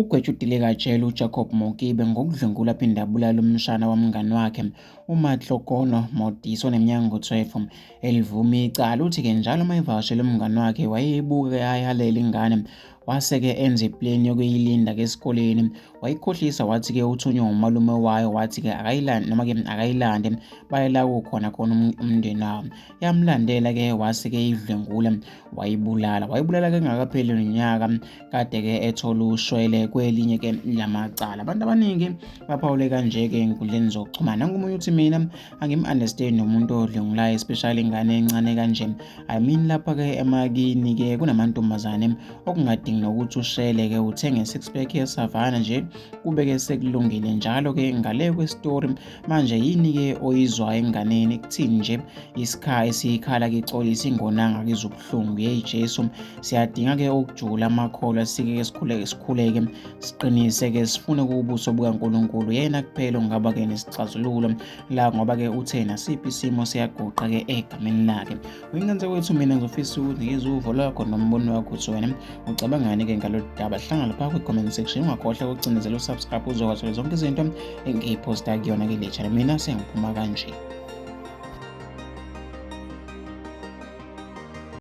Ugwetshutile katshela uJacob Mokibe ngokudlwengula aphinde abulala umshana wamngani wakhe uMahlokono Modise oneminyaka ngo-12 elivuma icala. Uthi-ke njalo uma evakashele umngani wakhe wayeyibuka ayalela ingane wase-ke enza ipleni yokuyilinda-ke esikoleni. Wayikhohlisa wathi-ke uthunywe umalume wayo wathi-ke akayilande noma-ke akayilande baye la kukhona umndeni wabo. Yamlandela-ke wase-ke idlwengula wayibulala-ke ngakapheli nonyaka kade-ke ethola ushwele kwelinye-ke lamacala. Abantu abaningi baphawule kanje-ke ey'nkundleni zokuxhumana. Nangomunye uthi mina angim-understand umuntu odlwengulayo especially ingane encane kanje. I mean lapha-ke emakini-ke kunamantombazane okungadingi nokuthi ushele-ke uthenge i-6-pack yesavana nje kube-ke sekulungile. Njalo-ke ngale kwesitori manje yini-ke oyizwayo enganeni kuthini nje isiyikhala kicolisa ingonanga kizwa ubuhlungu. Yeyi Jesu, siyadinga-ke ukujula amakholwa sike sikhuleke siqinise-ke sifune kubuso bukaNkulunkulu yena kuphela ongaba-ke nesixazululo la ngoba-ke uthe nasiphi isimo siyaguqa-ke egameni lakhe. Uyingane kwethu mina ngizofisa ukunikeza uvo lwakho nombono wakho uthi wena ucabangani-ke ngalolu daba. Hlangana lapha kwi-comment section, ungakhohlwa ukucinezela usubscribe uzokwazi zonke izinto engiyiphosta kuyona-ke le channel. Mina sengiphuma kanje.